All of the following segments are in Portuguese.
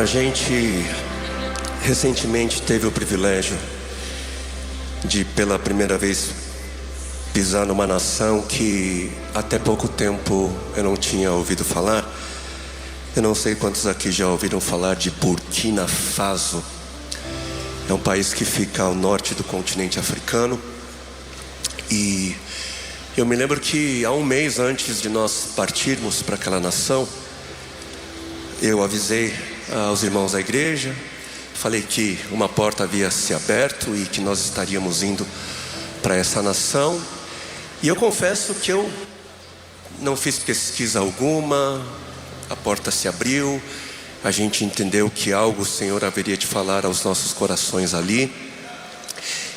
A gente recentemente teve o privilégio de, pela primeira vez, pisar numa nação que até pouco tempo eu não tinha ouvido falar. Eu não sei quantos aqui já ouviram falar de Burkina Faso. É um país que fica ao norte do continente africano. E eu me lembro que há um mês antes de nós partirmos para aquela nação, eu avisei aos irmãos da igreja, falei que uma porta havia se aberto e que nós estaríamos indo para essa nação. E eu confesso que eu não fiz pesquisa alguma. A porta se abriu, a gente entendeu que algo o Senhor haveria de falar aos nossos corações ali.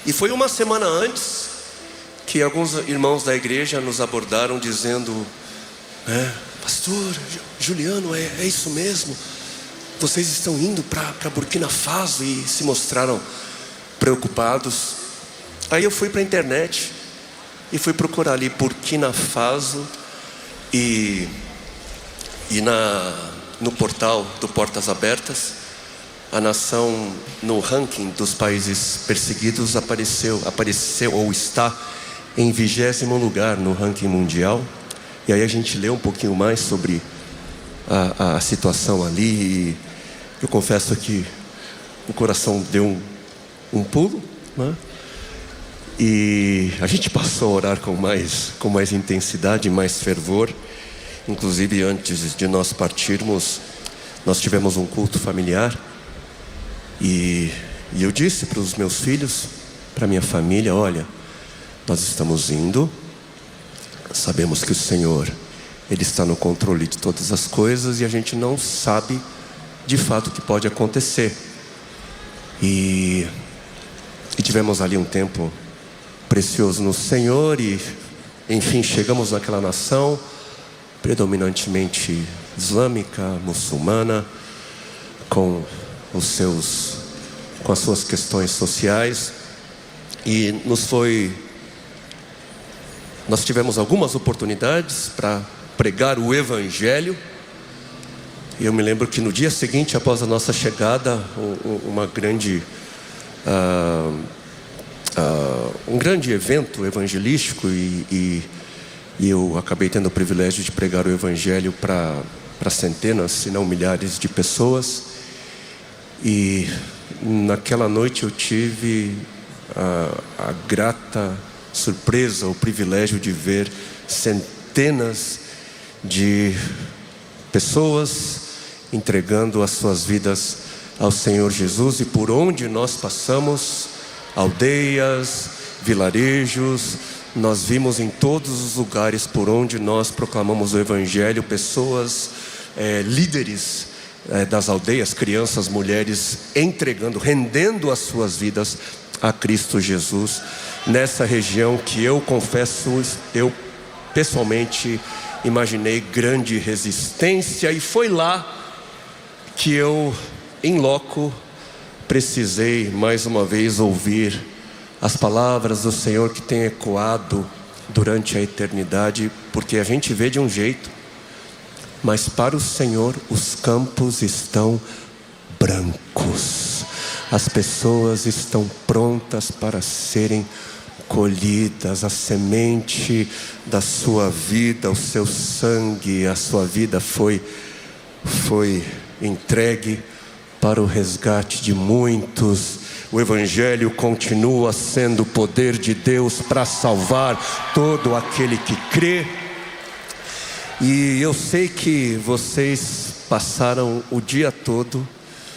E foi uma semana antes que alguns irmãos da igreja nos abordaram dizendo: pastor Juliano, é isso mesmo? Vocês estão indo para Burkina Faso? E se mostraram preocupados. Aí eu fui para a internet e fui procurar ali Burkina Faso e no portal do Portas Abertas, a nação no ranking dos países perseguidos apareceu ou está em 20º lugar no ranking mundial. E aí a gente leu um pouquinho mais sobre a situação ali, e eu confesso que o coração deu um pulo, né? E a gente passou a orar com mais intensidade, mais fervor. Inclusive, antes de nós partirmos, nós tivemos um culto familiar. E eu disse para os meus filhos, para minha família: olha, nós estamos indo, sabemos que o Senhor, Ele está no controle de todas as coisas, e a gente não sabe de fato o que pode acontecer. E tivemos ali um tempo precioso no Senhor. E enfim, chegamos naquela nação predominantemente islâmica, muçulmana, com as suas questões sociais. E nós tivemos algumas oportunidades para pregar o Evangelho. E eu me lembro que no dia seguinte, após a nossa chegada, um grande evento evangelístico, e eu acabei tendo o privilégio de pregar o Evangelho para centenas, se não milhares de pessoas. E naquela noite eu tive a grata surpresa, o privilégio de ver centenas de pessoas entregando as suas vidas ao Senhor Jesus. E por onde nós passamos, aldeias, vilarejos, nós vimos em todos os lugares por onde nós proclamamos o Evangelho, pessoas, líderes das aldeias, crianças, mulheres, rendendo as suas vidas a Cristo Jesus, nessa região que eu confesso, eu pessoalmente imaginei grande resistência. E foi lá que eu, em loco, precisei mais uma vez ouvir as palavras do Senhor que tem ecoado durante a eternidade. Porque a gente vê de um jeito, mas para o Senhor os campos estão brancos, as pessoas estão prontas para serem colhidas. A semente da sua vida, o seu sangue, a sua vida foi entregue para o resgate de muitos. O Evangelho continua sendo o poder de Deus para salvar todo aquele que crê. E eu sei que vocês passaram o dia todo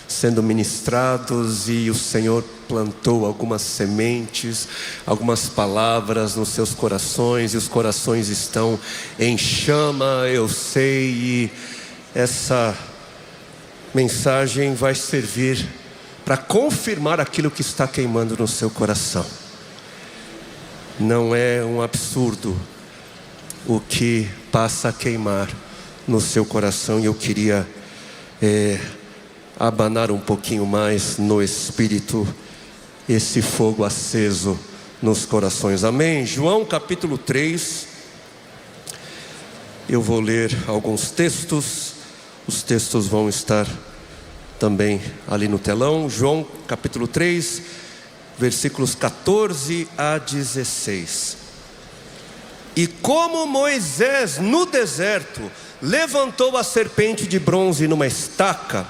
sendo ministrados, e o Senhor plantou algumas sementes, algumas palavras nos seus corações, e os corações estão em chama, eu sei. E essa mensagem vai servir para confirmar aquilo que está queimando no seu coração. Não é um absurdo o que passa a queimar no seu coração, e eu queria abanar um pouquinho mais no Espírito esse fogo aceso nos corações. Amém? João capítulo 3. Eu vou ler alguns textos. Os textos vão estar também ali no telão. João capítulo 3, versículos 14 a 16. E como Moisés no deserto levantou a serpente de bronze numa estaca,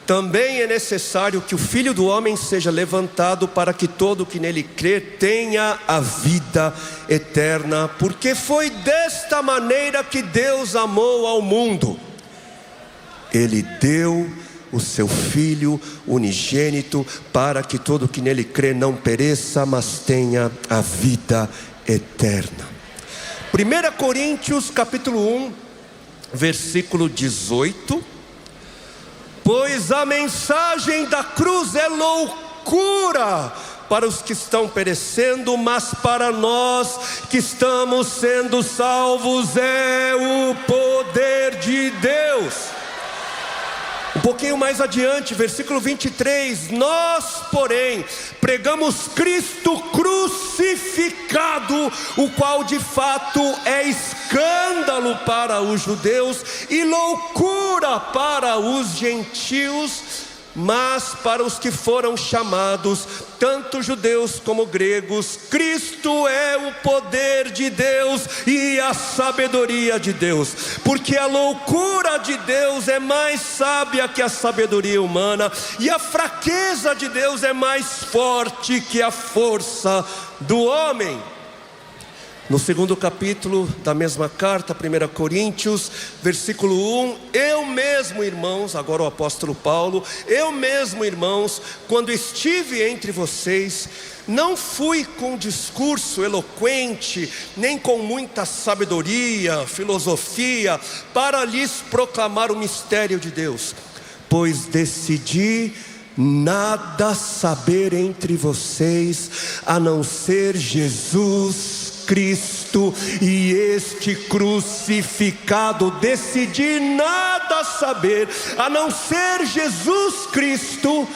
também é necessário que o Filho do Homem seja levantado, para que todo que nele crer tenha a vida eterna. Porque foi desta maneira que Deus amou ao mundo. Ele deu o seu Filho unigênito, para que todo que nele crê não pereça, mas tenha a vida eterna. 1 Coríntios capítulo 1, versículo 18. Pois a mensagem da cruz é loucura para os que estão perecendo, mas para nós que estamos sendo salvos é o poder de Deus. Um pouquinho mais adiante, versículo 23. Nós, porém, pregamos Cristo crucificado, o qual de fato é escândalo para os judeus e loucura para os gentios, mas para os que foram chamados, tanto judeus como gregos, Cristo é o poder de Deus e a sabedoria de Deus. Porque a loucura de Deus é mais sábia que a sabedoria humana, e a fraqueza de Deus é mais forte que a força do homem. No segundo capítulo da mesma carta, 1 Coríntios, versículo 1. Eu mesmo, irmãos, agora o apóstolo Paulo, eu mesmo, irmãos, quando estive entre vocês, não fui com discurso eloquente, nem com muita sabedoria, filosofia, para lhes proclamar o mistério de Deus, pois decidi nada saber entre vocês, a não ser Jesus Cristo e este crucificado. Decidi nada saber, a não ser Jesus Cristo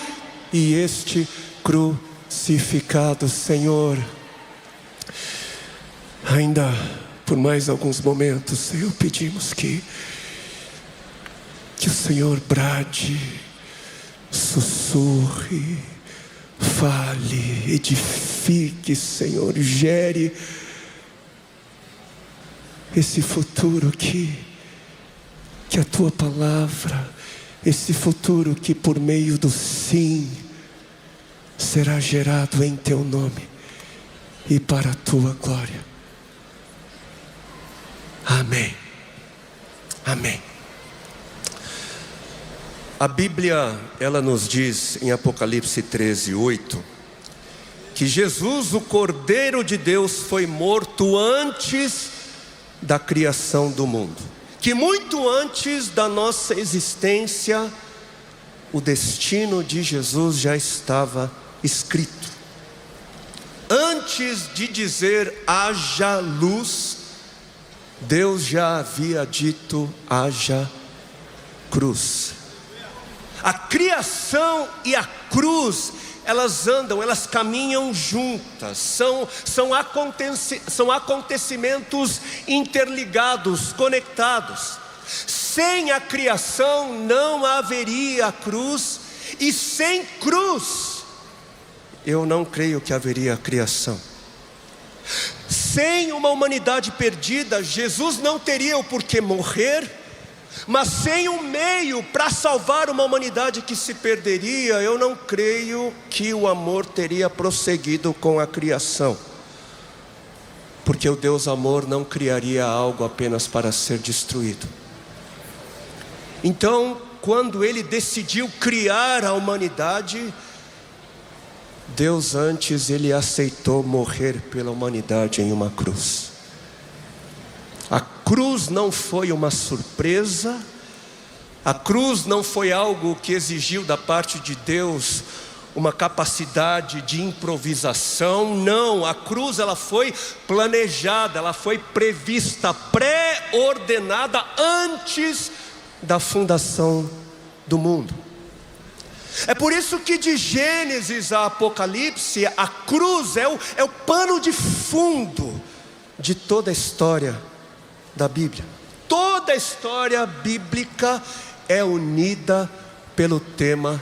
e este crucificado. Senhor, ainda por mais alguns momentos, Senhor, pedimos que o Senhor brade, sussurre, fale, edifique, Senhor, gere esse futuro que a tua palavra, esse futuro que por meio do sim será gerado em teu nome e para a tua glória. Amém. Amém. A Bíblia, ela nos diz em Apocalipse 13:8, que Jesus, o Cordeiro de Deus, foi morto antes da criação do mundo, que muito antes da nossa existência, o destino de Jesus já estava escrito. Antes de dizer haja luz, Deus já havia dito haja cruz. A criação e a cruz, elas andam, elas caminham juntas, são acontecimentos interligados, conectados. Sem a criação não haveria cruz, e sem cruz eu não creio que haveria criação. Sem uma humanidade perdida, Jesus não teria o porquê morrer. Mas sem um meio para salvar uma humanidade que se perderia, eu não creio que o amor teria prosseguido com a criação. Porque o Deus amor não criaria algo apenas para ser destruído. Então, quando Ele decidiu criar a humanidade, Deus antes, Ele aceitou morrer pela humanidade em uma cruz. A cruz não foi uma surpresa, a cruz não foi algo que exigiu da parte de Deus uma capacidade de improvisação. Não, a cruz, ela foi planejada, ela foi prevista, pré-ordenada antes da fundação do mundo. É por isso que de Gênesis a Apocalipse, a cruz é o pano de fundo de toda a história da Bíblia. Toda a história bíblica é unida pelo tema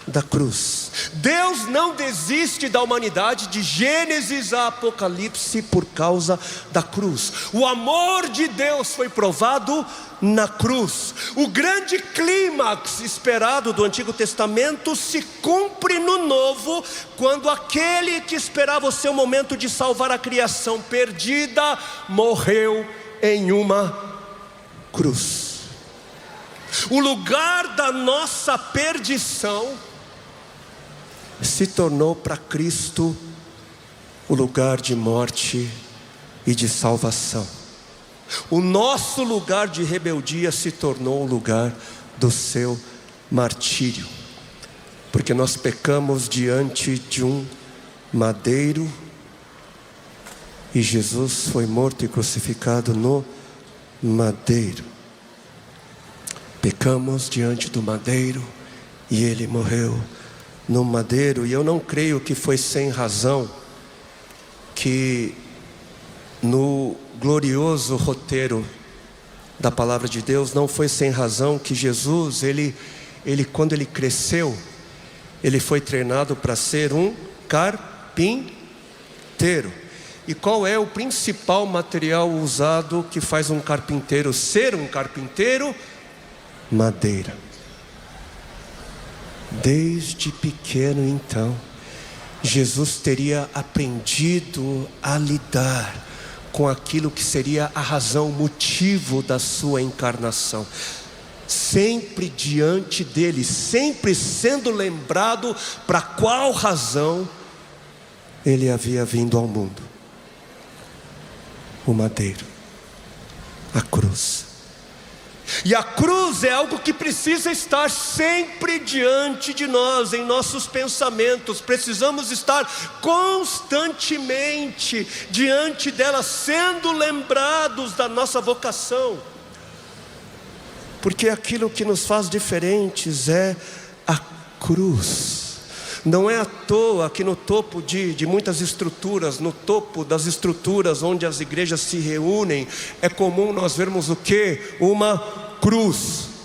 da cruz. Deus não desiste da humanidade de Gênesis a Apocalipse por causa da cruz. O amor de Deus foi provado na cruz. O grande clímax esperado do Antigo Testamento se cumpre no Novo, quando aquele que esperava o seu momento de salvar a criação perdida morreu em uma cruz. O lugar da nossa perdição se tornou para Cristo o lugar de morte e de salvação. O nosso lugar de rebeldia se tornou o lugar do seu martírio, porque nós pecamos diante de um madeiro e Jesus foi morto e crucificado no madeiro. Pecamos diante do madeiro e ele morreu no madeiro. E eu não creio que foi sem razão que no glorioso roteiro da palavra de Deus, não foi sem razão que Jesus, ele quando ele cresceu, ele foi treinado para ser um carpinteiro. E qual é o principal material usado que faz um carpinteiro ser um carpinteiro? Madeira. Desde pequeno, então, Jesus teria aprendido a lidar com aquilo que seria a razão, o motivo da sua encarnação. Sempre diante dele, sempre sendo lembrado para qual razão ele havia vindo ao mundo. O madeiro, a cruz. E a cruz é algo que precisa estar sempre diante de nós, em nossos pensamentos. Precisamos estar constantemente diante dela, sendo lembrados da nossa vocação. Porque aquilo que nos faz diferentes é a cruz. Não é à toa que no topo de muitas estruturas, no topo das estruturas onde as igrejas se reúnem, é comum nós vermos o quê? Uma cruz.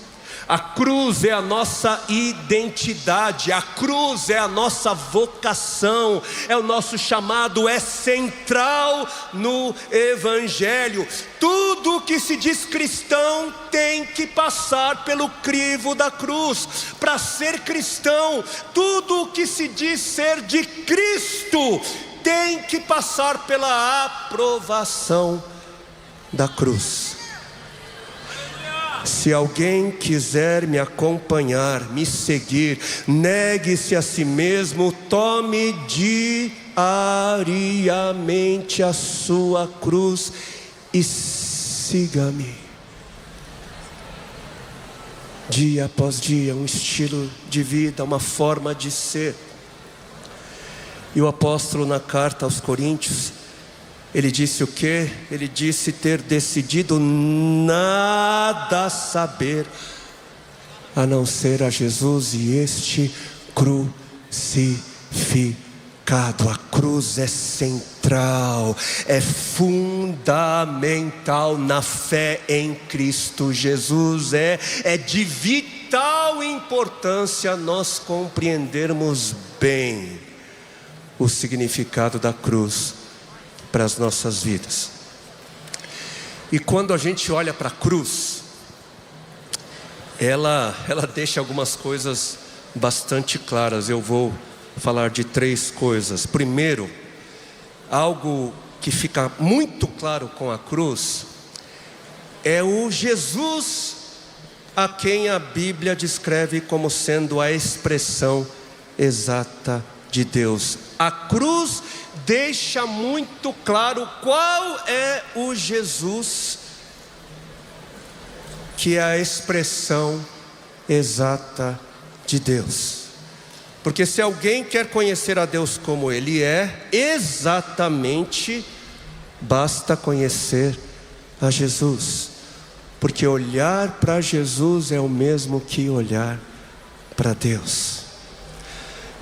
A cruz é a nossa identidade, a cruz é a nossa vocação, é o nosso chamado, é central no Evangelho. Tudo que se diz cristão tem que passar pelo crivo da cruz. Para ser cristão, tudo que se diz ser de Cristo tem que passar pela aprovação da cruz. Se alguém quiser me acompanhar, me seguir, negue-se a si mesmo, tome diariamente a sua cruz e siga-me. Dia após dia, um estilo de vida, uma forma de ser. E o apóstolo, na carta aos Coríntios, ele disse o quê? Ele disse ter decidido nada saber a não ser a Jesus e este crucificado. A cruz é central, é fundamental na fé em Cristo Jesus. É de vital importância nós compreendermos bem o significado da cruz para as nossas vidas. E quando a gente olha para a cruz, ela deixa algumas coisas bastante claras. Eu vou falar de 3 coisas. Primeiro, algo que fica muito claro com a cruz é o Jesus a quem a Bíblia descreve como sendo a expressão exata de Deus. A cruz deixa muito claro qual é o Jesus que é a expressão exata de Deus. Porque se alguém quer conhecer a Deus como Ele é, exatamente basta conhecer a Jesus. Porque olhar para Jesus é o mesmo que olhar para Deus.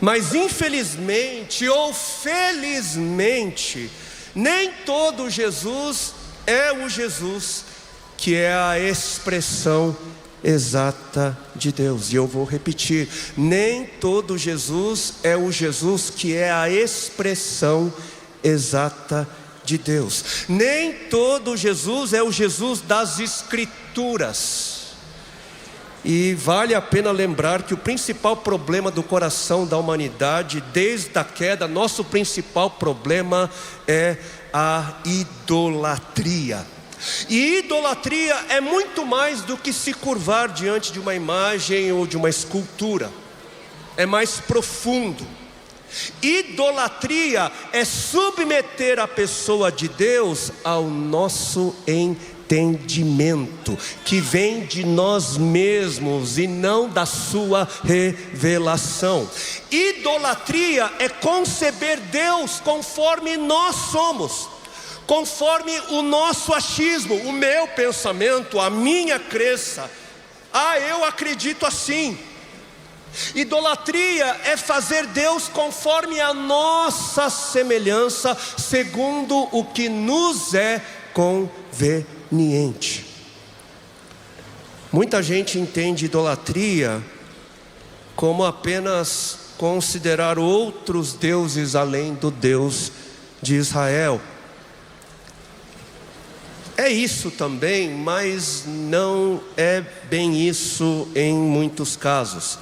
Mas infelizmente ou felizmente, nem todo Jesus é o Jesus que é a expressão exata de Deus. E eu vou repetir: nem todo Jesus é o Jesus que é a expressão exata de Deus. Nem todo Jesus é o Jesus das Escrituras. E vale a pena lembrar que o principal problema do coração da humanidade, desde a queda, nosso principal problema é a idolatria. E idolatria é muito mais do que se curvar diante de uma imagem ou de uma escultura. É mais profundo. Idolatria é submeter a pessoa de Deus ao nosso entendimento, que vem de nós mesmos e não da sua revelação. Idolatria é conceber Deus conforme nós somos, conforme o nosso achismo, o meu pensamento, a minha crença. Eu acredito assim. Idolatria é fazer Deus conforme a nossa semelhança, segundo o que nos é conveniente. Muita gente entende idolatria como apenas considerar outros deuses além do Deus de Israel. É isso também, mas não é bem isso em muitos casos.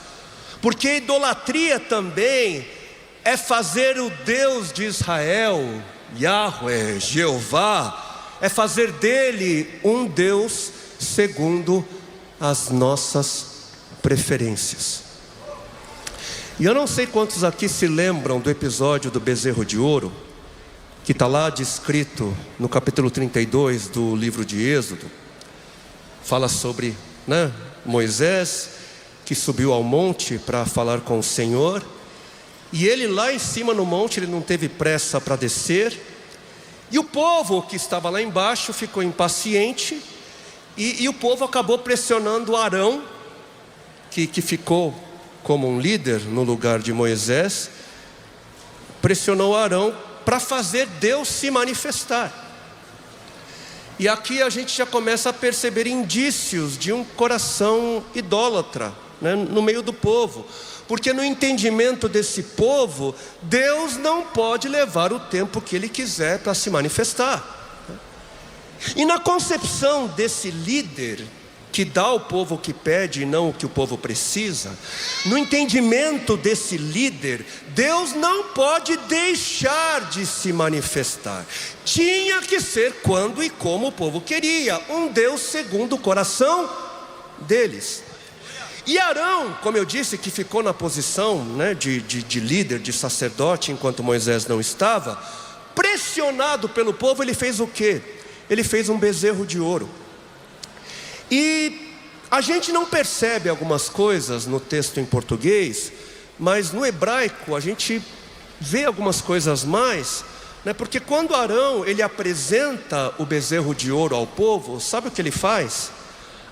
Porque idolatria também é fazer o Deus de Israel, Yahweh, Jeová, é fazer dele um Deus segundo as nossas preferências. E eu não sei quantos aqui se lembram do episódio do bezerro de ouro, que está lá descrito no capítulo 32 do livro de Êxodo. Fala sobre Moisés, que subiu ao monte para falar com o Senhor, e ele lá em cima no monte, ele não teve pressa para descer, e o povo que estava lá embaixo ficou impaciente, e o povo acabou pressionando Arão, que ficou como um líder no lugar de Moisés, pressionou Arão para fazer Deus se manifestar. E aqui a gente já começa a perceber indícios de um coração idólatra, no meio do povo, porque no entendimento desse povo, Deus não pode levar o tempo que Ele quiser para se manifestar. E na concepção desse líder, que dá ao povo o que pede e não o que o povo precisa, no entendimento desse líder, Deus não pode deixar de se manifestar. Tinha que ser quando e como o povo queria, um Deus segundo o coração deles. E Arão, como eu disse, que ficou na posição de líder, de sacerdote, enquanto Moisés não estava, pressionado pelo povo, ele fez o quê? Ele fez um bezerro de ouro. E a gente não percebe algumas coisas no texto em português, mas no hebraico a gente vê algumas coisas mais, porque quando Arão ele apresenta o bezerro de ouro ao povo, sabe o que ele faz?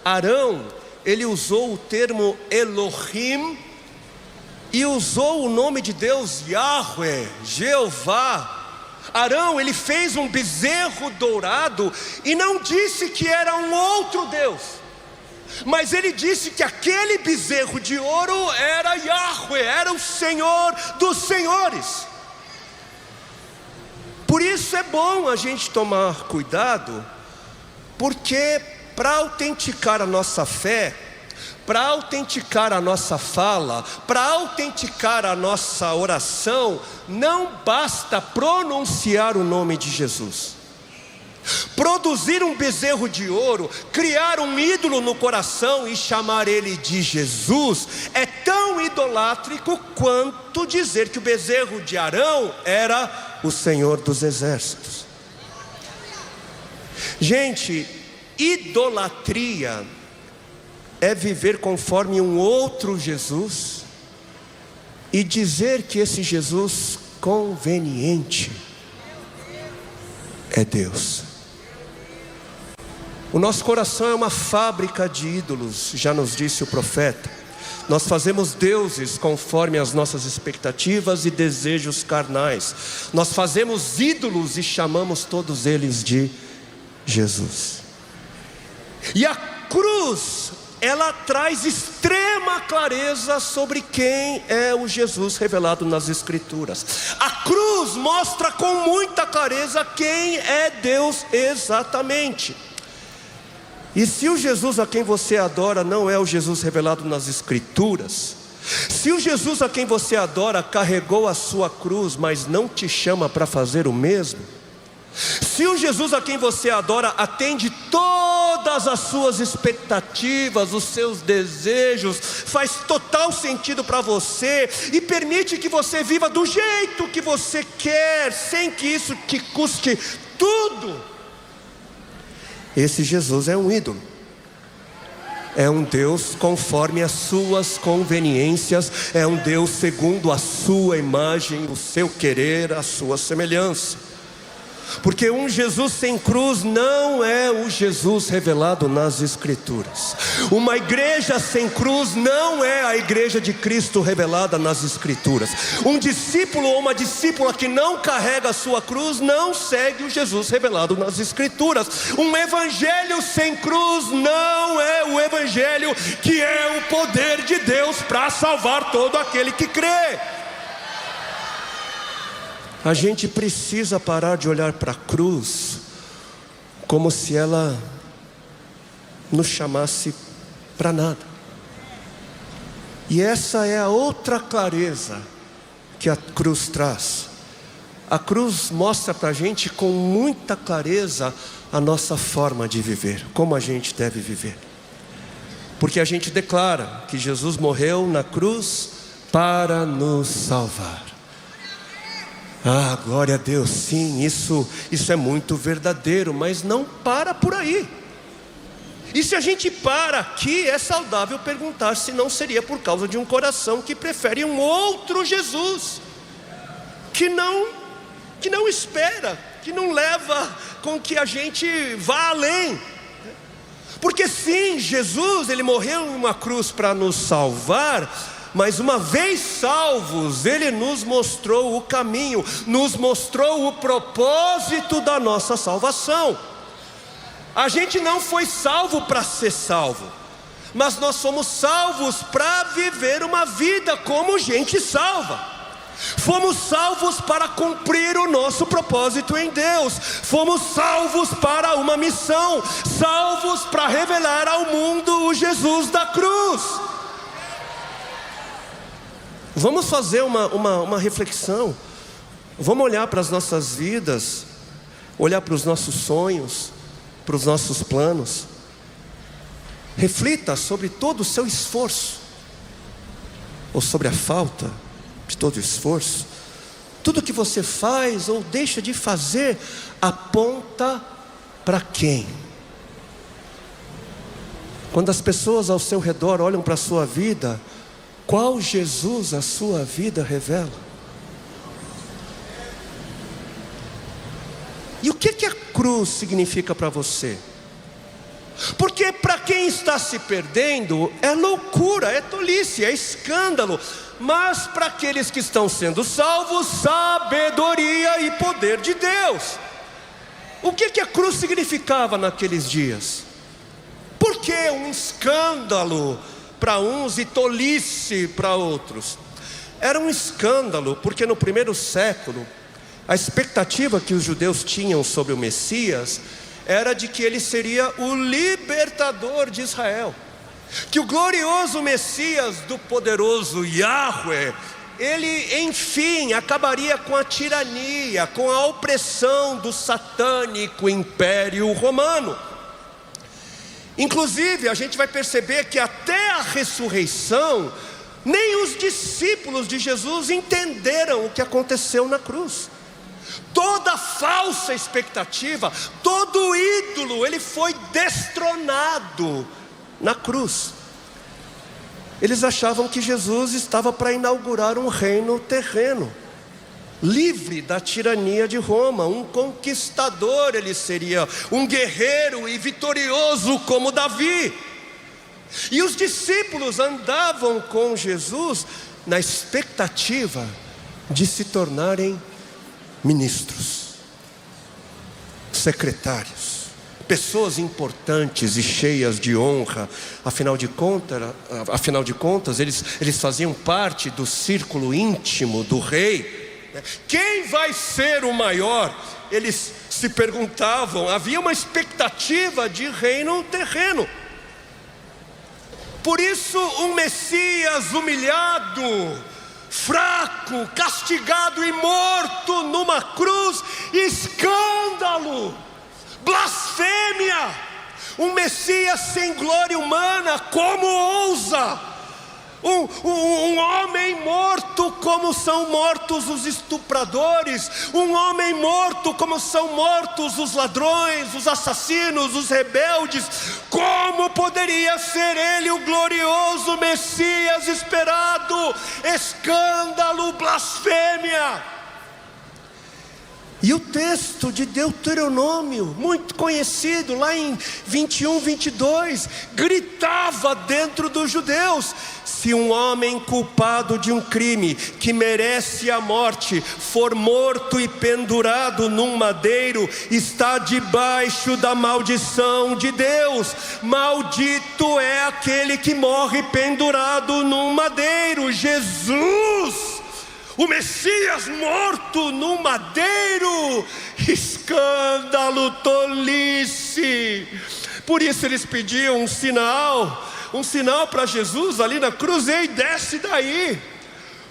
Arão, ele usou o termo Elohim e usou o nome de Deus Yahweh, Jeová. Arão, ele fez um bezerro dourado e não disse que era um outro Deus, mas ele disse que aquele bezerro de ouro era Yahweh, era o Senhor dos senhores. Por isso é bom a gente tomar cuidado, porque para autenticar a nossa fé, para autenticar a nossa fala, para autenticar a nossa oração, não basta pronunciar o nome de Jesus. Produzir um bezerro de ouro, criar um ídolo no coração e chamar ele de Jesus, é tão idolátrico quanto dizer que o bezerro de Arão era o Senhor dos exércitos. Gente, idolatria é viver conforme um outro Jesus e dizer que esse Jesus conveniente é Deus. O nosso coração é uma fábrica de ídolos, já nos disse o profeta. Nós fazemos deuses conforme as nossas expectativas e desejos carnais. Nós fazemos ídolos e chamamos todos eles de Jesus. E a cruz ela traz extrema clareza sobre quem é o Jesus revelado nas Escrituras. A cruz mostra com muita clareza quem é Deus exatamente. E se o Jesus a quem você adora não é o Jesus revelado nas Escrituras, se o Jesus a quem você adora carregou a sua cruz, mas não te chama para fazer o mesmo, se o Jesus a quem você adora atende todas as suas expectativas, os seus desejos, faz total sentido para você e permite que você viva do jeito que você quer, sem que isso te custe tudo, esse Jesus é um ídolo. É um Deus conforme as suas conveniências, é um Deus segundo a sua imagem, o seu querer, a sua semelhança. Porque um Jesus sem cruz não é o Jesus revelado nas Escrituras. Uma igreja sem cruz não é a igreja de Cristo revelada nas Escrituras. Um discípulo ou uma discípula que não carrega a sua cruz não segue o Jesus revelado nas Escrituras. Um evangelho sem cruz não é o evangelho que é o poder de Deus para salvar todo aquele que crê. A gente precisa parar de olhar para a cruz como se ela nos chamasse para nada. E essa é a outra clareza que a cruz traz. A cruz mostra para a gente com muita clareza a nossa forma de viver, como a gente deve viver. Porque a gente declara que Jesus morreu na cruz para nos salvar. Ah, glória a Deus, sim, isso é muito verdadeiro, mas não para por aí. E se a gente para aqui, é saudável perguntar se não seria por causa de um coração que prefere um outro Jesus, que não espera, que não leva com que a gente vá além. Porque sim, Jesus, ele morreu em uma cruz para nos salvar, mas uma vez salvos, ele nos mostrou o caminho, nos mostrou o propósito da nossa salvação. A gente não foi salvo para ser salvo, mas nós somos salvos para viver uma vida como gente salva. Fomos salvos para cumprir o nosso propósito em Deus. Fomos salvos para uma missão, salvos para revelar ao mundo o Jesus da cruz. Vamos fazer uma reflexão. Vamos olhar para as nossas vidas, olhar para os nossos sonhos, para os nossos planos. Reflita sobre todo o seu esforço, ou sobre a falta de todo o esforço. Tudo que você faz ou deixa de fazer aponta para quem? Quando as pessoas ao seu redor olham para a sua vida, qual Jesus a sua vida revela? E o que a cruz significa para você? Porque para quem está se perdendo é loucura, é tolice, é escândalo. Mas para aqueles que estão sendo salvos, sabedoria e poder de Deus. O que a cruz significava naqueles dias? Por que um escândalo para uns e tolice para outros? Era um escândalo porque no primeiro século a expectativa que os judeus tinham sobre o Messias era de que ele seria o libertador de Israel, que o glorioso Messias do poderoso Yahweh, ele enfim acabaria com a tirania, com a opressão do satânico império romano. Inclusive a gente vai perceber que até a ressurreição nem os discípulos de Jesus entenderam o que aconteceu na cruz. Toda falsa expectativa, todo ídolo, ele foi destronado na cruz. Eles achavam que Jesus estava para inaugurar um reino terreno, livre da tirania de Roma, um conquistador ele seria, um guerreiro e vitorioso como Davi. E os discípulos andavam com Jesus na expectativa de se tornarem ministros, secretários, pessoas importantes e cheias de honra. Afinal de contas, eles faziam parte do círculo íntimo do rei. Quem vai ser o maior? Eles se perguntavam. Havia uma expectativa de reino terreno. Por isso, um Messias humilhado, fraco, castigado e morto numa cruz, escândalo, blasfêmia. Um Messias sem glória humana, como ousa? Um homem morto como são mortos os estupradores, um homem morto como são mortos os ladrões, os assassinos, os rebeldes. Como poderia ser ele o glorioso Messias esperado? Escândalo, blasfêmia. E o texto de Deuteronômio, muito conhecido, lá em 21, 22, gritava dentro dos judeus: se um homem culpado de um crime que merece a morte for morto e pendurado num madeiro, está debaixo da maldição de Deus. Maldito é aquele que morre pendurado num madeiro. Jesus, o Messias morto no madeiro. Escândalo, tolice. Por isso eles pediam um sinal para Jesus ali na cruz. Ei, desce daí.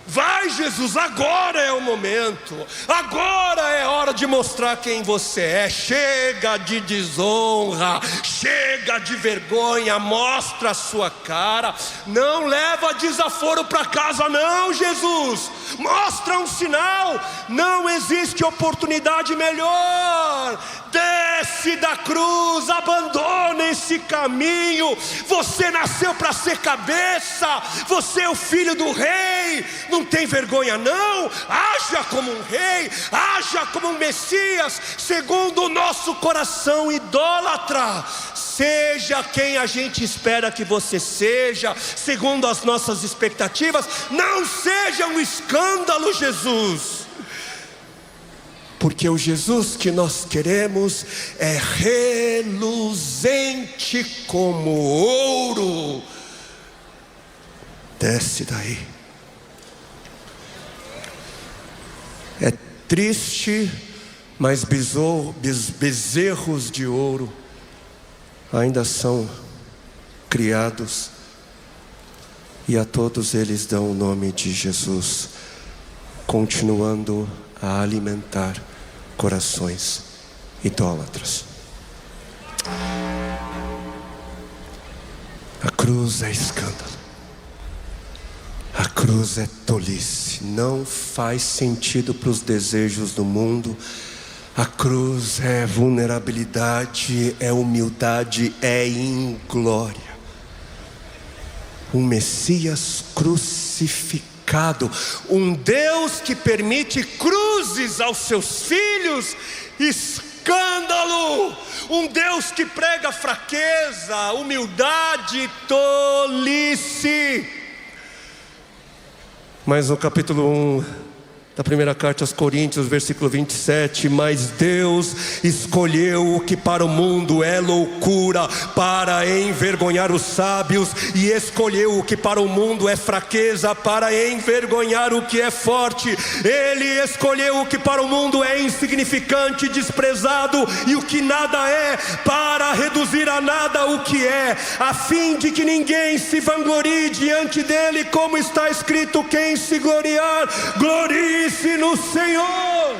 Vai, Jesus, agora é o momento. Agora é hora de mostrar quem você é. Chega de desonra, chega de vergonha, mostra a sua cara. Não leva desaforo para casa não, Jesus. Mostra um sinal. Não existe oportunidade melhor. Desce da cruz, abandona esse caminho. Você nasceu para ser cabeça. Você é o filho do rei. Não tem vergonha não. Haja como um rei, haja como um Messias, segundo o nosso coração idólatra. Seja quem a gente espera que você seja, segundo as nossas expectativas. Não seja um escândalo, Jesus. Porque o Jesus que nós queremos é reluzente como ouro. Desce daí. É triste, mas bezerros de ouro ainda são criados, e a todos eles dão o nome de Jesus, continuando a alimentar corações idólatras. A cruz é escândalo. A cruz é tolice, não faz sentido para os desejos do mundo. A cruz é vulnerabilidade, é humildade, é inglória. Um Messias crucificado, um Deus que permite cruzes aos seus filhos, escândalo. Um Deus que prega fraqueza, humildade, tolice. Mas no capítulo 1 da primeira carta aos Coríntios, versículo 27, mas Deus escolheu o que para o mundo é loucura, para envergonhar os sábios, e escolheu o que para o mundo é fraqueza, para envergonhar o que é forte. Ele escolheu o que para o mundo é insignificante, desprezado, e o que nada é, para reduzir a nada o que é, a fim de que ninguém se vanglorie diante dele, como está escrito: quem se gloriar, glorie no Senhor.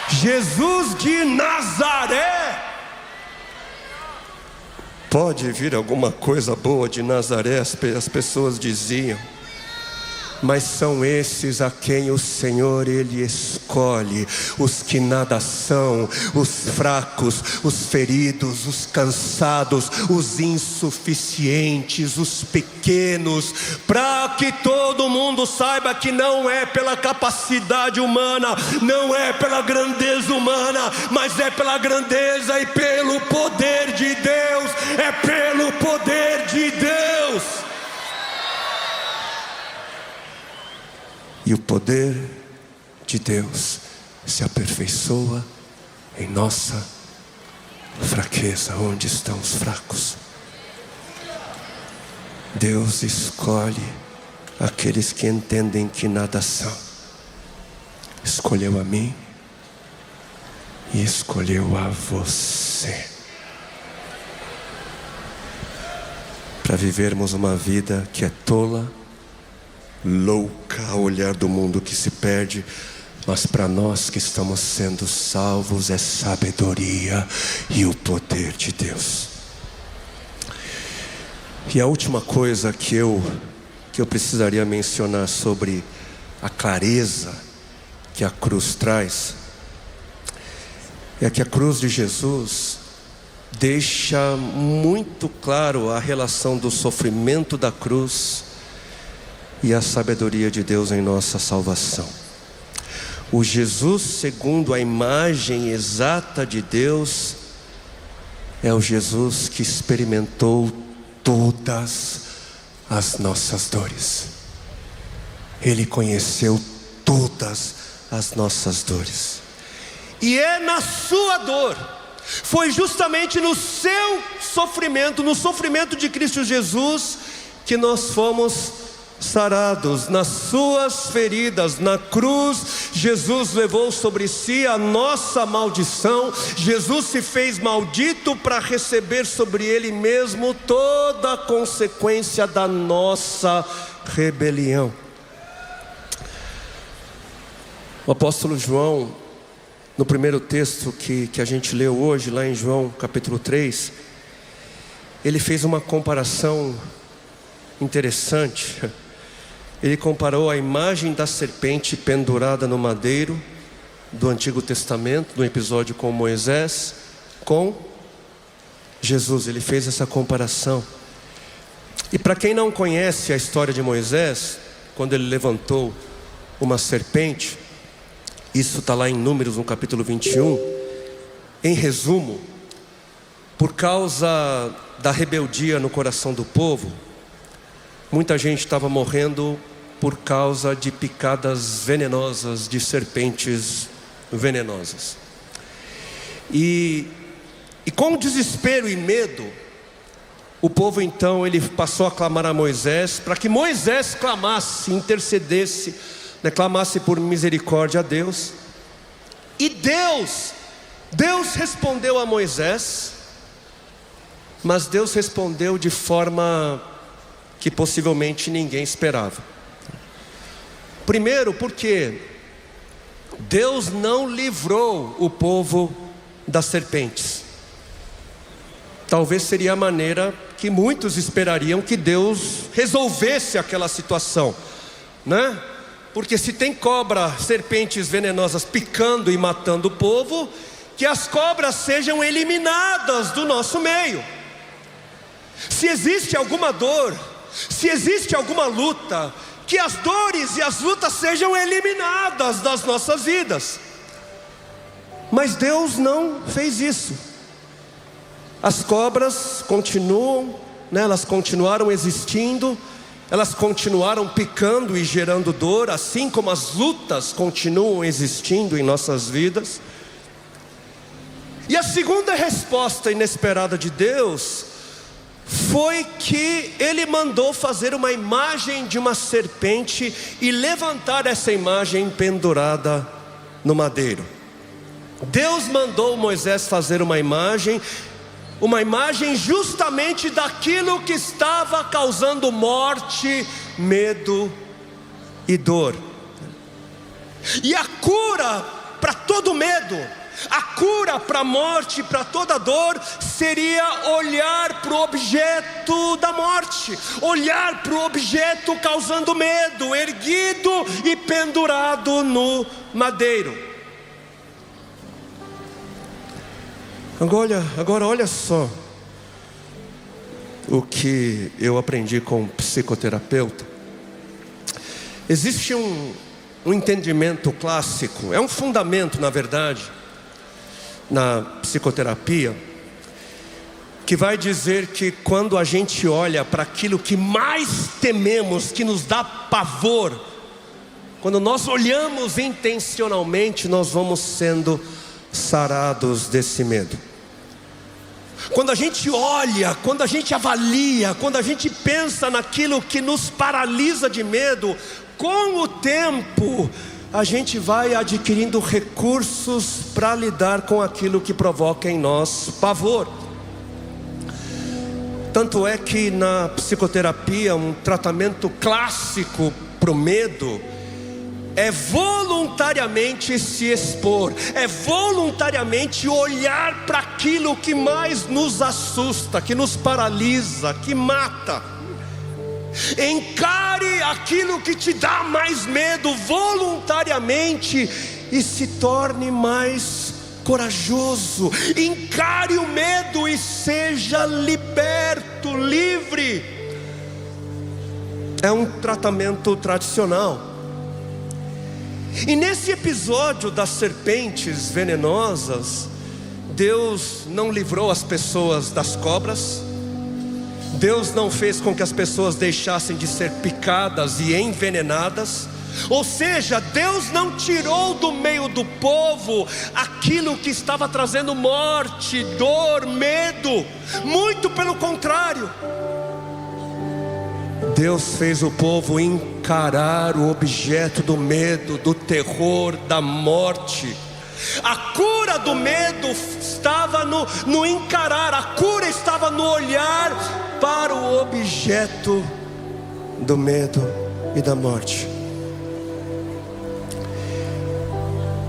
Jesus de Nazaré. Pode vir alguma coisa boa de Nazaré, as pessoas diziam, mas são esses a quem o Senhor Ele escolhe, os que nada são, os fracos, os feridos, os cansados, os insuficientes, os pequenos, para que todo mundo saiba que não é pela capacidade humana, não é pela grandeza humana, mas é pela grandeza e pelo poder de Deus. É pelo poder de Deus. E o poder de Deus se aperfeiçoa em nossa fraqueza, onde estão os fracos? Deus escolhe aqueles que entendem que nada são. Escolheu a mim e escolheu a você, para vivermos uma vida que é tola, louca ao olhar do mundo que se perde, mas para nós que estamos sendo salvos é sabedoria e o poder de Deus. E a última coisa que eu precisaria mencionar sobre a clareza que a cruz traz é que a cruz de Jesus deixa muito claro a relação do sofrimento da cruz e a sabedoria de Deus em nossa salvação. O Jesus segundo a imagem exata de Deus é o Jesus que experimentou todas as nossas dores. Ele conheceu todas as nossas dores. E é na sua dor, foi justamente no seu sofrimento, no sofrimento de Cristo Jesus, que nós fomos sarados. Nas suas feridas, na cruz, Jesus levou sobre si a nossa maldição. Jesus se fez maldito para receber sobre ele mesmo toda a consequência da nossa rebelião. O apóstolo João, no primeiro texto que a gente leu hoje, lá em João capítulo 3, ele fez uma comparação interessante. Ele comparou a imagem da serpente pendurada no madeiro do Antigo Testamento, no episódio com Moisés, com Jesus. Ele fez essa comparação. E para quem não conhece a história de Moisés, quando ele levantou uma serpente, isso está lá em Números, no capítulo 21. Em resumo, por causa da rebeldia no coração do povo, muita gente estava morrendo por causa de picadas venenosas, de serpentes venenosas. E com desespero e medo, o povo então ele passou a clamar a Moisés, para que Moisés clamasse, intercedesse, clamasse por misericórdia a Deus. E Deus respondeu a Moisés, mas Deus respondeu de forma que possivelmente ninguém esperava. Primeiro, porque Deus não livrou o povo das serpentes. Talvez seria a maneira que muitos esperariam que Deus resolvesse aquela situação, né? Porque se tem serpentes venenosas picando e matando o povo, que as cobras sejam eliminadas do nosso meio. Se existe alguma dor, se existe alguma luta, que as dores e as lutas sejam eliminadas das nossas vidas. Mas Deus não fez isso. As cobras continuam, elas continuaram existindo, elas continuaram picando e gerando dor, assim como as lutas continuam existindo em nossas vidas. E a segunda resposta inesperada de Deus foi que Ele mandou fazer uma imagem de uma serpente e levantar essa imagem pendurada no madeiro. Deus mandou Moisés fazer uma imagem justamente daquilo que estava causando morte, medo e dor. E a cura para todo medo, a cura para a morte, para toda dor, seria olhar para o objeto da morte, olhar para o objeto causando medo, erguido e pendurado no madeiro. Agora olha só o que eu aprendi com um psicoterapeuta. Existe um entendimento clássico, é um fundamento na verdade, na psicoterapia, que vai dizer que quando a gente olha para aquilo que mais tememos, que nos dá pavor, quando nós olhamos intencionalmente, nós vamos sendo sarados desse medo. Quando a gente olha, quando a gente avalia, quando a gente pensa naquilo que nos paralisa de medo, com o tempo a gente vai adquirindo recursos para lidar com aquilo que provoca em nós pavor. Tanto é que na psicoterapia, um tratamento clássico para o medo é voluntariamente se expor, é voluntariamente olhar para aquilo que mais nos assusta, que nos paralisa, que mata. Encare aquilo que te dá mais medo voluntariamente e se torne mais corajoso. Encare o medo e seja liberto, livre. É um tratamento tradicional. E nesse episódio das serpentes venenosas, Deus não livrou as pessoas das cobras. Deus não fez com que as pessoas deixassem de ser picadas e envenenadas. Ou seja, Deus não tirou do meio do povo aquilo que estava trazendo morte, dor, medo. Muito pelo contrário. Deus fez o povo encarar o objeto do medo, do terror, da morte. A cura do medo estava no encarar, a cura estava no olhar para o objeto do medo e da morte.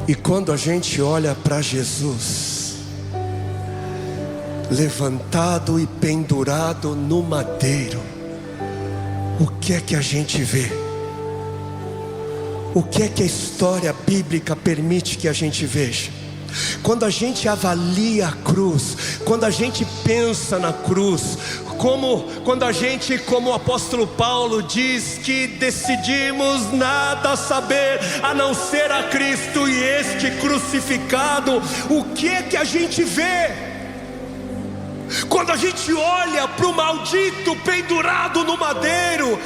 E quando a gente olha para Jesus, levantado e pendurado no madeiro, o que é que a gente vê? O que é que a história bíblica permite que a gente veja? Quando a gente avalia a cruz, quando a gente pensa na cruz, quando a gente, como o apóstolo Paulo diz, que decidimos nada saber a não ser a Cristo e este crucificado, o que é que a gente vê? Quando a gente olha para o maldito pendurado no madeiro,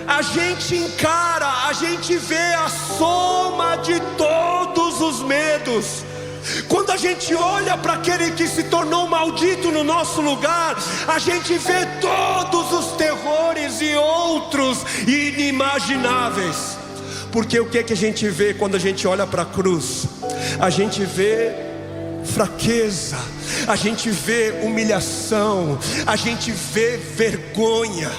a gente encara, a gente vê a soma de todos os medos. Quando a gente olha para aquele que se tornou maldito no nosso lugar, a gente vê todos os terrores e outros inimagináveis. Porque o que é que a gente vê quando a gente olha para a cruz? A gente vê fraqueza, a gente vê humilhação, a gente vê vergonha,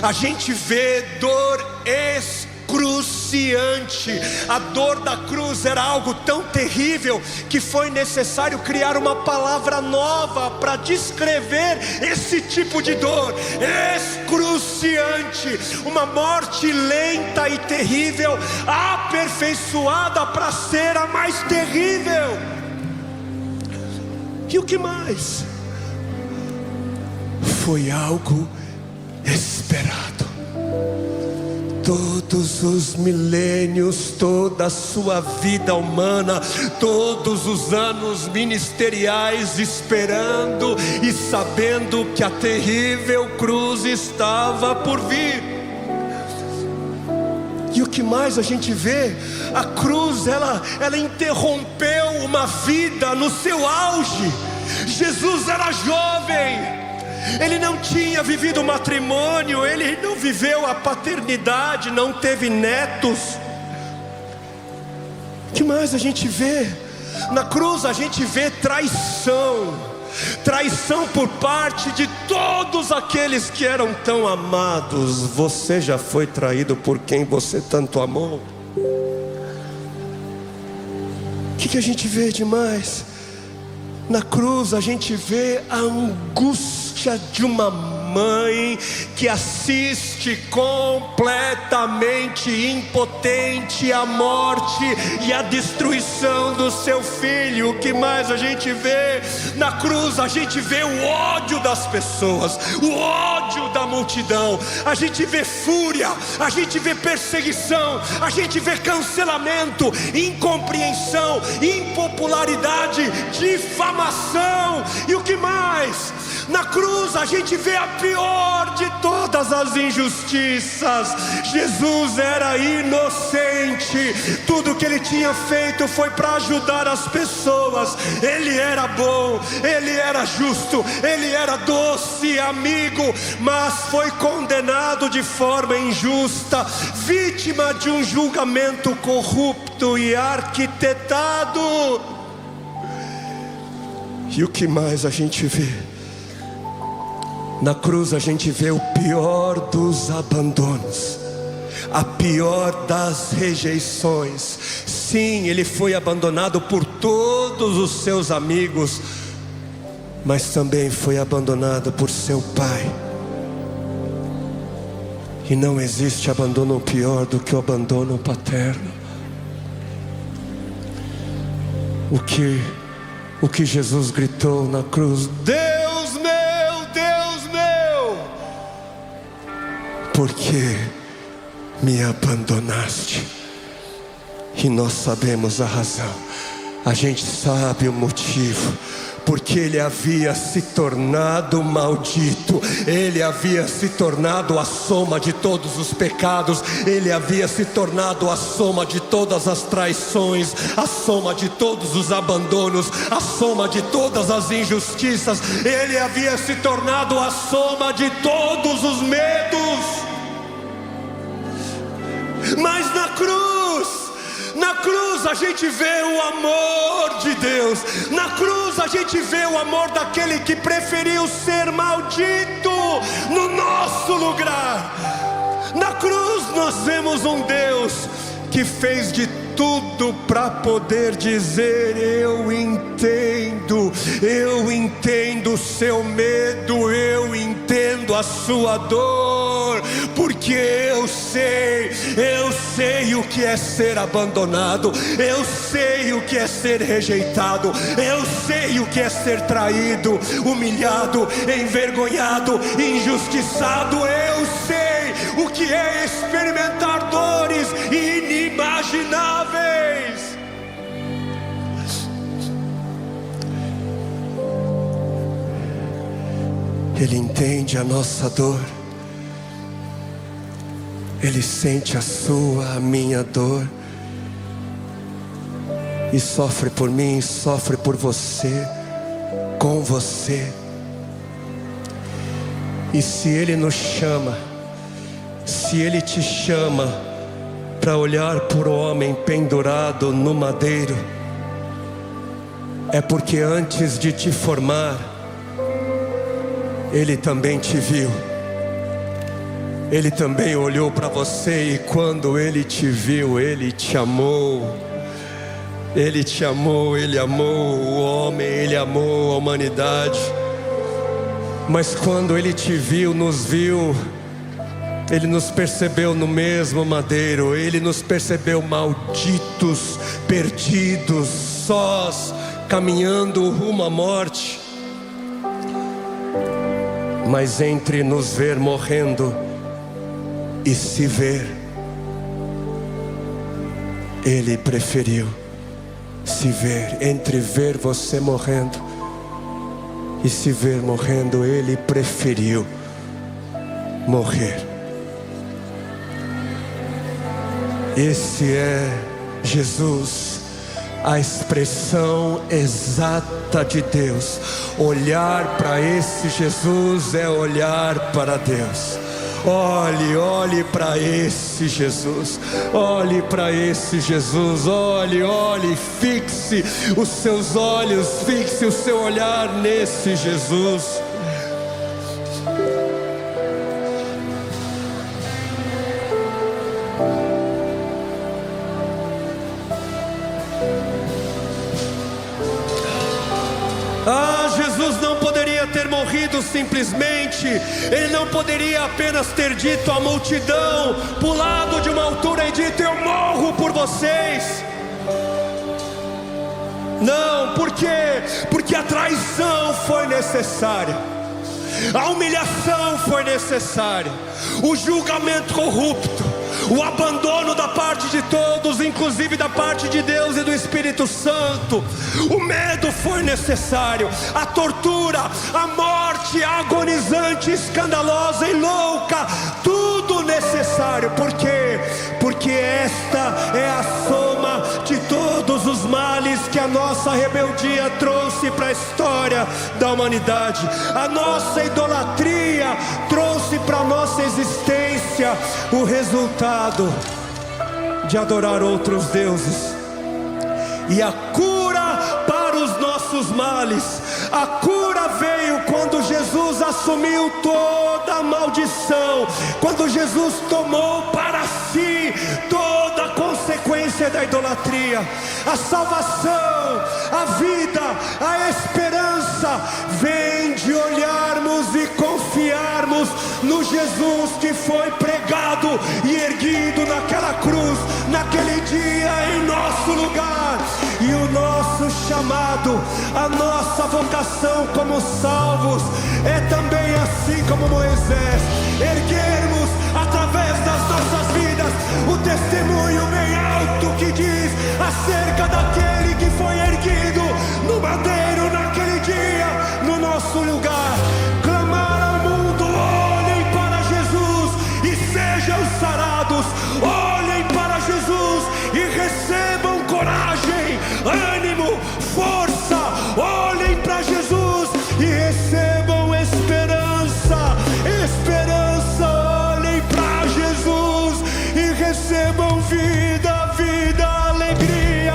a gente vê dor excruciante. A dor da cruz era algo tão terrível que foi necessário criar uma palavra nova para descrever esse tipo de dor excruciante, uma morte lenta e terrível, aperfeiçoada para ser a mais terrível. E o que mais? Foi algo esperado. Todos os milênios, toda a sua vida humana, todos os anos ministeriais, esperando e sabendo que a terrível cruz estava por vir. E o que mais a gente vê? A cruz, ela interrompeu uma vida no seu auge. Jesus era jovem, ele não tinha vivido o matrimônio, ele não viveu a paternidade, não teve netos. O que mais a gente vê? Na cruz a gente vê traição. Traição por parte de todos aqueles que eram tão amados. Você já foi traído por quem você tanto amou? O que a gente vê demais? Na cruz a gente vê a angústia de uma mãe que assiste completamente impotente a morte e a destruição do seu filho. O que mais a gente vê? Na cruz a gente vê o ódio das pessoas, o ódio da multidão. A gente vê fúria, a gente vê perseguição, a gente vê cancelamento, incompreensão, impopularidade, difamação. E o que mais? Na cruz a gente vê a pior de todas as injustiças. Jesus era inocente. Tudo que ele tinha feito foi para ajudar as pessoas. Ele era bom, ele era justo, ele era doce amigo, mas foi condenado de forma injusta, vítima de um julgamento corrupto e arquitetado. E o que mais a gente vê? Na cruz a gente vê o pior dos abandonos, a pior das rejeições. Sim, ele foi abandonado por todos os seus amigos, mas também foi abandonado por seu pai. E não existe abandono pior do que o abandono paterno. O que Jesus gritou na cruz: Deus meu, por que me abandonaste? E nós sabemos a razão, a gente sabe o motivo. Porque ele havia se tornado maldito, ele havia se tornado a soma de todos os pecados, ele havia se tornado a soma de todas as traições, a soma de todos os abandonos, a soma de todas as injustiças. Ele havia se tornado a soma de todos os medos. Mas na cruz a gente vê o amor de Deus. Na cruz a gente vê o amor daquele que preferiu ser maldito no nosso lugar. Na cruz nós vemos um Deus que fez de tudo para poder dizer: eu entendo o seu medo, eu entendo a sua dor, porque eu sei o que é ser abandonado, eu sei o que é ser rejeitado, eu sei o que é ser traído, humilhado, envergonhado, injustiçado. Eu sei o que é experimentar dores inimagináveis. Ele entende a nossa dor, ele sente a sua, a minha dor, e sofre por mim, sofre por você, com você. E se ele nos chama, se ele te chama para olhar por um homem pendurado no madeiro, é porque antes de te formar, ele também te viu. Ele também olhou para você, e quando ele te viu, ele te amou. Ele te amou, ele amou o homem, ele amou a humanidade. Mas quando ele te viu, nos viu, ele nos percebeu no mesmo madeiro. Ele nos percebeu malditos, perdidos, sós, caminhando rumo à morte. Mas entre nos ver morrendo e se ver, ele preferiu se ver. Entre ver você morrendo e se ver morrendo, ele preferiu morrer. Esse é Jesus, a expressão exata de Deus. Olhar para esse Jesus é olhar para Deus. Olhe para esse Jesus. Olhe para esse Jesus. Olhe, fixe os seus olhos, fixe o seu olhar nesse Jesus. Jesus não poderia ter morrido simplesmente. Ele não poderia apenas ter dito à multidão, pulado de uma altura e dito: eu morro por vocês. Não, por quê? Porque a traição foi necessária, a humilhação foi necessária, o julgamento corrupto, o abandono da parte de todos, inclusive da parte de Deus e do Espírito Santo. O medo foi necessário, a tortura, a morte agonizante, escandalosa e louca, tudo necessário. Por quê? Porque esta é a soma de todos os males que a nossa rebeldia trouxe para a história da humanidade. A nossa idolatria trouxe para a nossa existência o resultado de adorar outros deuses. E a cura para os nossos males, a cura veio quando Jesus assumiu toda a maldição, quando Jesus tomou para si toda a consequência da idolatria. A salvação, a vida, a esperança vem de olharmos e confiarmos no Jesus que foi pregado e erguido naquela cruz, naquele dia em nosso lugar. E o nosso chamado, a nossa vocação como salvos é também assim como Moisés, erguermos através das nossas vidas o testemunho bem alto que diz acerca daquele que foi erguido no madeiro naquele dia, no nosso lugar. Clamar ao mundo: olhem para Jesus e sejam sarados. Olhem para Jesus e recebam coragem, ânimo, força. Olhem para Jesus e recebam esperança, esperança. Olhem para Jesus e recebam vida, vida, alegria,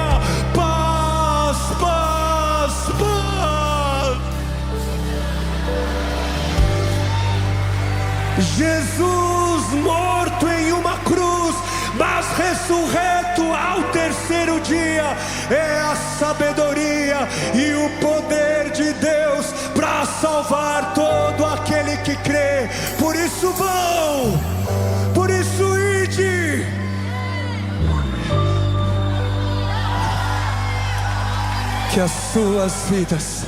paz, paz, paz. Jesus morto em uma cruz, mas ressurreto ao terceiro dia, é a sabedoria e o poder de Deus para salvar todo aquele que crê. Por isso vão, por isso ide. Que as suas vidas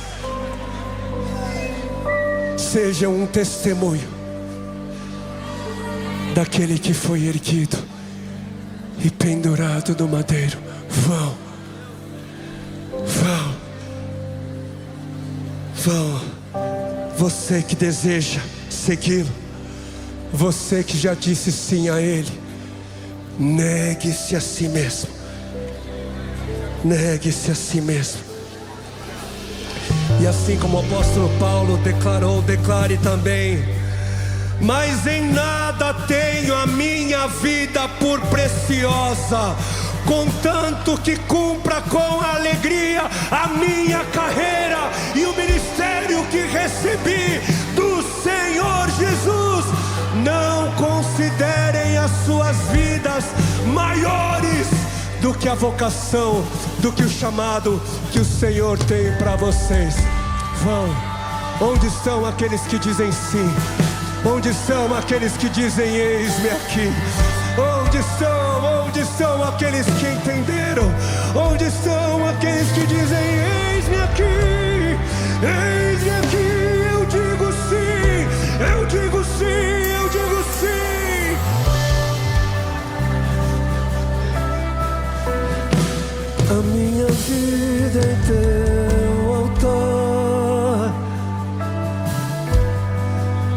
sejam um testemunho daquele que foi erguido e pendurado no madeiro. Vão, vão, vão. Você que deseja segui-lo, você que já disse sim a Ele, negue-se a si mesmo. Negue-se a si mesmo. E assim como o apóstolo Paulo declarou, declare também: mas em nada tenho a minha vida por preciosa, contanto que cumpra com alegria a minha carreira e o ministério que recebi do Senhor Jesus. Não considerem as suas vidas maiores do que a vocação, do que o chamado que o Senhor tem para vocês. Vão. Onde estão aqueles que dizem sim? Onde estão aqueles que dizem eis-me aqui? Onde estão aqueles que entenderam? Onde estão aqueles que dizem eis-me aqui? Eis-me aqui, eu digo sim, eu digo sim, eu digo sim. A minha vida é teu altar,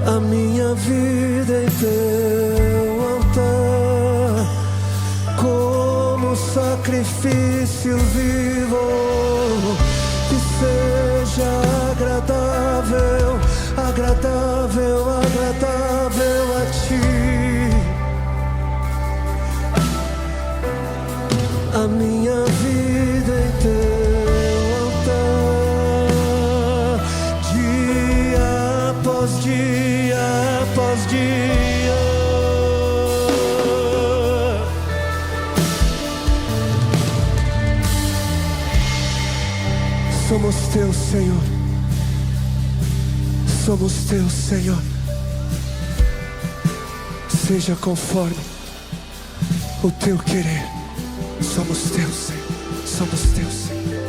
a minha vida em teu altar, como sacrifício vivo, que seja agradável, agradável, agradável a ti. A minha vida em teu altar, dia após dia após dia. Somos teus, Senhor. Somos teus, Senhor. Seja conforme o teu querer. Somos teus, Senhor. Somos teus, Senhor.